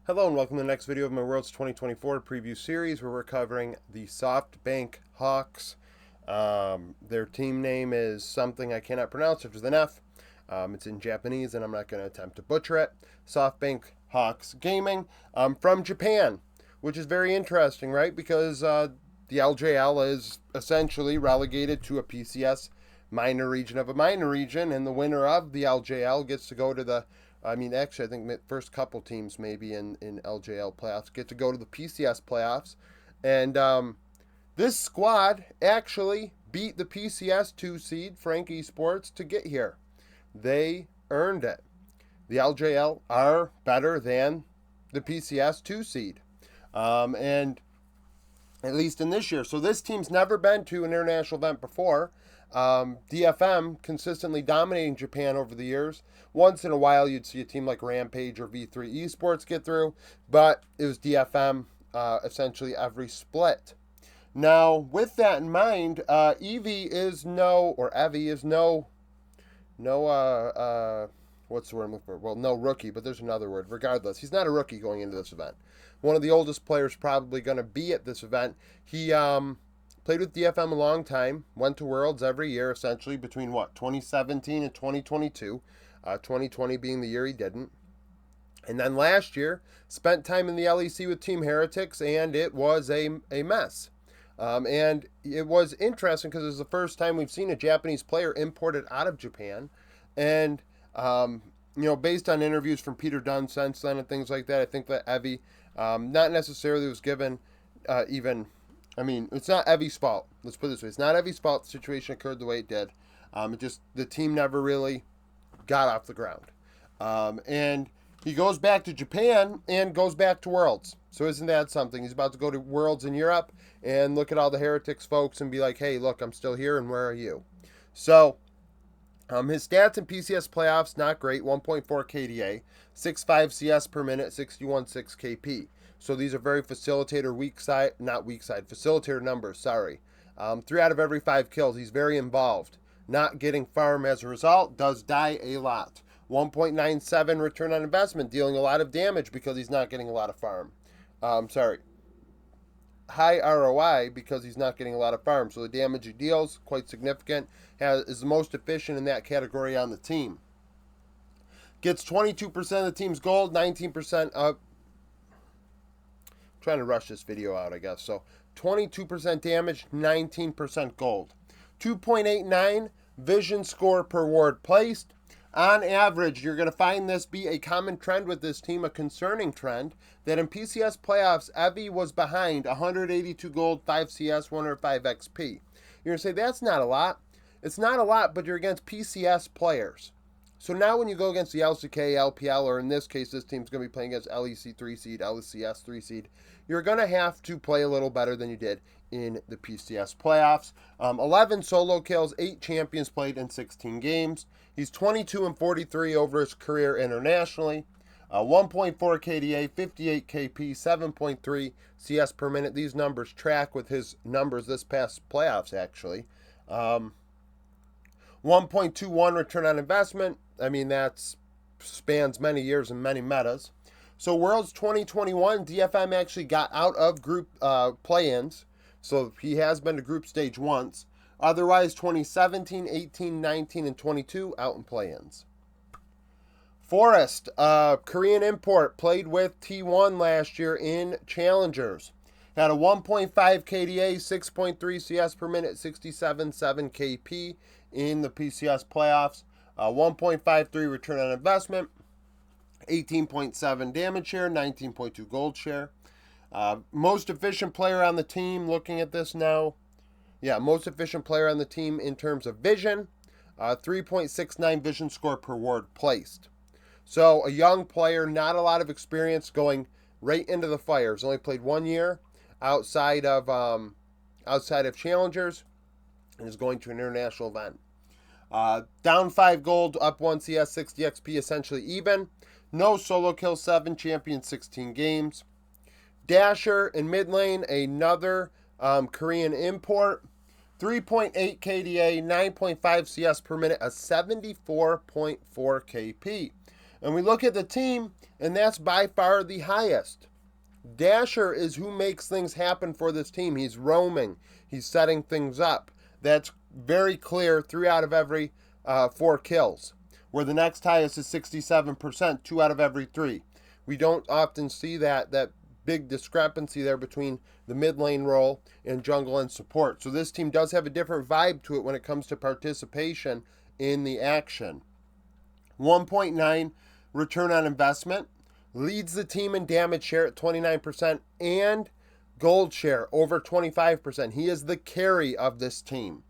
Hello and welcome to the next video of my Worlds 2024 preview series where we're covering the Softbank Hawks. Their team name is something I cannot pronounce after an F. It's in Japanese and I'm not going to attempt to butcher it. Softbank Hawks Gaming from Japan, which is very interesting, right? Because the LJL is essentially relegated to a PCS minor region of a minor region, and the winner of the LJL gets to go to the actually, I think the first couple teams maybe in LJL playoffs get to go to the PCS playoffs. And this squad actually beat the PCS 2 seed, Frank Esports, to get here. They earned it. The LJL are better than the PCS 2 seed. And at least in this year. So this team's never been to an international event before. DFM consistently dominating Japan over the years. Once in a while, you'd see a team like Rampage or V3 Esports get through, but it was DFM essentially every split. Now, with that in mind, Evi is what's the word I'm looking for? Well, no rookie, but there's another word. Regardless, he's not a rookie going into this event. One of the oldest players probably going to be at this event. He played with DFM a long time, went to Worlds every year, essentially between 2017 and 2022. 2020 being the year he didn't. And then last year, spent time in the LEC with Team Heretics, and it was a mess. And it was interesting because it was the first time we've seen a Japanese player imported out of Japan. And, based on interviews from Peter Dunn since then and things like that, I think that Evi, not necessarily was given it's not Evi's fault. Let's put it this way. It's not Evi's fault the situation occurred the way it did. The team never really got off the ground. And he goes back to Japan and goes back to Worlds. So isn't that something? He's about to go to Worlds in Europe and look at all the Heretics folks and be like, hey, look, I'm still here and where are you? So his stats in PCS playoffs, not great. 1.4 KDA, 6.5 CS per minute, 61.6 KP. So these are very facilitator facilitator numbers, sorry. 3 out of every 5 kills. He's very involved. Not getting farm as a result, does die a lot. 1.97 return on investment, dealing a lot of damage because he's not getting a lot of farm. High ROI because he's not getting a lot of farm. So the damage he deals, quite significant, is the most efficient in that category on the team. Gets 22% of the team's gold, 19% of... trying to rush this video out, I guess. So 22% damage, 19% gold. 2.89 vision score per ward placed. On average, you're going to find this be a common trend with this team, a concerning trend, that in PCS playoffs, Evi was behind 182 gold, 5 CS, 105 XP. You're going to say, that's not a lot. It's not a lot, but you're against PCS players. So now when you go against the LCK, LPL, or in this case, this team's going to be playing against LEC 3 seed, LCS 3 seed, you're going to have to play a little better than you did in the PCS playoffs. 11 solo kills, 8 champions played in 16 games. He's 22 and 43 over his career internationally. 1.4 KDA, 58 KP, 7.3 CS per minute. These numbers track with his numbers this past playoffs, actually. 1.21 return on investment. That spans many years and many metas. So Worlds 2021, DFM actually got out of group play-ins. So he has been to group stage once. Otherwise, 2017, 18, 19, and 22 out in play-ins. Forest, Korean import, played with T1 last year in Challengers. Had a 1.5 KDA, 6.3 CS per minute, 67.7 KP in the PCS playoffs. 1.53 return on investment, 18.7 damage share, 19.2 gold share. Most efficient player on the team, looking at this now. Yeah, most efficient player on the team in terms of vision. 3.69 vision score per ward placed. So a young player, not a lot of experience, going right into the fire. He's only played 1 year outside of Challengers and is going to an international event. Down 5 gold, up 1 CS, 60 XP, essentially even. No solo kill, 7 champions, 16 games. Dasher in mid lane, another Korean import. 3.8 KDA, 9.5 CS per minute, a 74.4 KP. And we look at the team, and that's by far the highest. Dasher is who makes things happen for this team. He's roaming. He's setting things up. That's very clear. 3 out of every 4 kills. Where the next highest is 67%, 2 out of every 3. We don't often see that big discrepancy there between the mid lane role and jungle and support. So this team does have a different vibe to it when it comes to participation in the action. 1.9 return on investment. Leads the team in damage share at 29% and gold share over 25%. He is the carry of this team.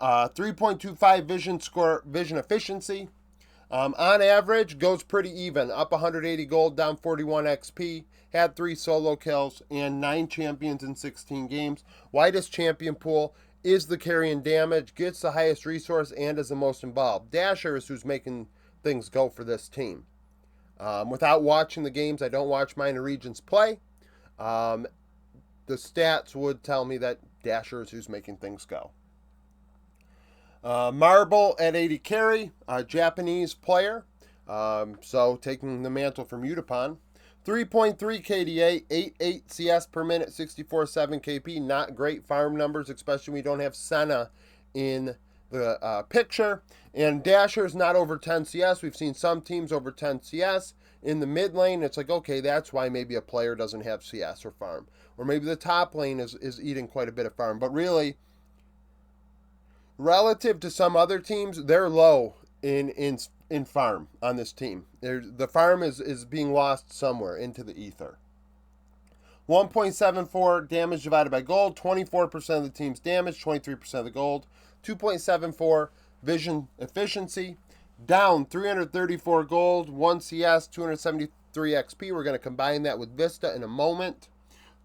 3.25 vision efficiency. On average, goes pretty even. Up 180 gold, down 41 XP. Had 3 solo kills and 9 champions in 16 games. Widest champion pool, is the carry in damage, gets the highest resource, and is the most involved. Dasher is who's making things go for this team. Without watching the games, I don't watch minor regions play. The stats would tell me that Dasher is who's making things go. Marble at 80 carry, a Japanese player, so taking the mantle from Utapon. 3.3 KDA, 8.8 CS per minute, 64.7 KP. Not great farm numbers, especially when we don't have Senna in the picture. And Dasher's not over 10 CS. We've seen some teams over 10 CS. In the mid lane, it's like, okay, that's why maybe a player doesn't have CS or farm. Or maybe the top lane is eating quite a bit of farm. But really, relative to some other teams, they're low in farm on this team. The farm is being lost somewhere into the ether. 1.74 damage divided by gold, 24% of the team's damage, 23% of the gold. 2.74 vision efficiency, down 334 gold, 1 CS, 273 XP. We're going to combine that with Vista in a moment.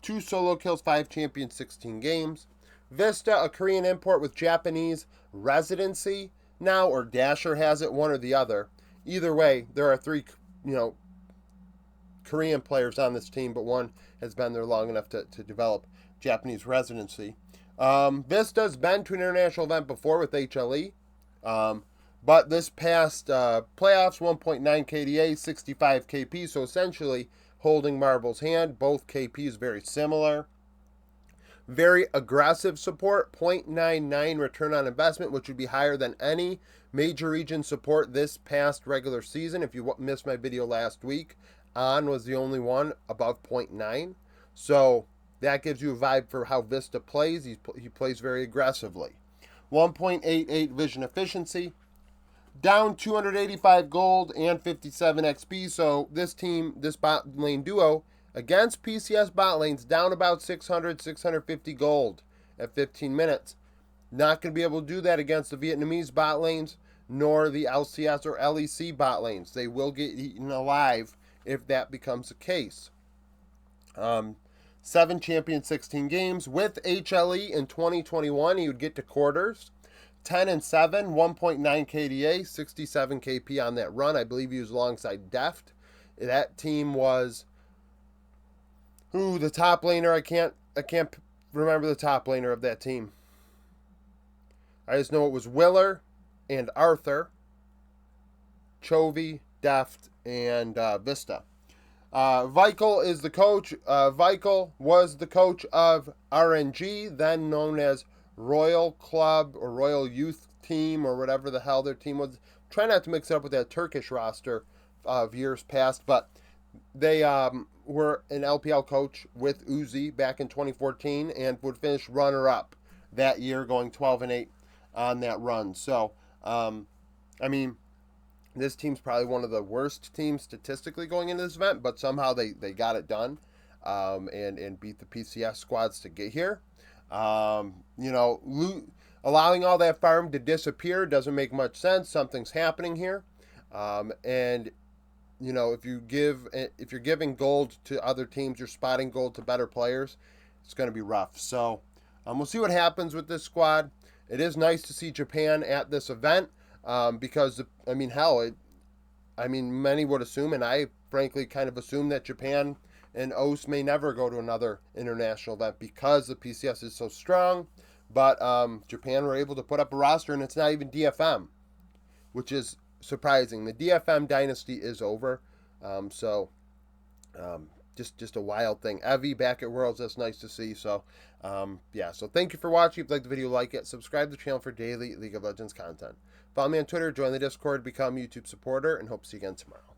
2 solo kills, 5 champions, 16 games. Vista, a Korean import with Japanese residency now, or Dasher has it, one or the other. Either way, there are 3, Korean players on this team, but one has been there long enough to develop Japanese residency. Vista's been to an international event before with HLE, but this past playoffs, 1.9 KDA, 65 KP, so essentially holding Marble's hand. Both KPs very similar. Very aggressive support, 0.99 return on investment, which would be higher than any major region support this past regular season. If you missed my video last week, On was the only one above 0.9. So that gives you a vibe for how Vista plays. He plays very aggressively. 1.88 vision efficiency. Down 285 gold and 57 XP. So this team, this bot lane duo, against PCS bot lanes, down about 600, 650 gold at 15 minutes. Not going to be able to do that against the Vietnamese bot lanes, nor the LCS or LEC bot lanes. They will get eaten alive if that becomes the case. 7 champion, 16 games. With HLE in 2021, he would get to quarters. 10 and 7, 1.9 KDA, 67 KP on that run. I believe he was alongside Deft. That team was the top laner. I can't remember the top laner of that team. I just know it was Willer and Arthur, Chovy, Deft, and Vista. Vikel is the coach. Vikel was the coach of RNG, then known as Royal Club or Royal Youth Team or whatever the hell their team was. Try not to mix it up with that Turkish roster of years past, but they were an LPL coach with Uzi back in 2014 and would finish runner-up that year, going 12-8 on that run. So, this team's probably one of the worst teams statistically going into this event, but somehow they got it done and beat the PCS squads to get here. Allowing all that farm to disappear doesn't make much sense. Something's happening here. If you're giving gold to other teams, you're spotting gold to better players, it's going to be rough. So we'll see what happens with this squad. It is nice to see Japan at this event because, many would assume, and I frankly kind of assume that Japan and OS may never go to another international event because the PCS is so strong. But Japan were able to put up a roster, and it's not even DFM, which is surprising. The DFM dynasty is over. So just a wild thing. Evi back at Worlds, that's nice to see. So yeah, so thank you for watching. If you like the video, like it. Subscribe to the channel for daily League of Legends content. Follow me on Twitter, join the Discord, become a YouTube supporter, and hope to see you again tomorrow.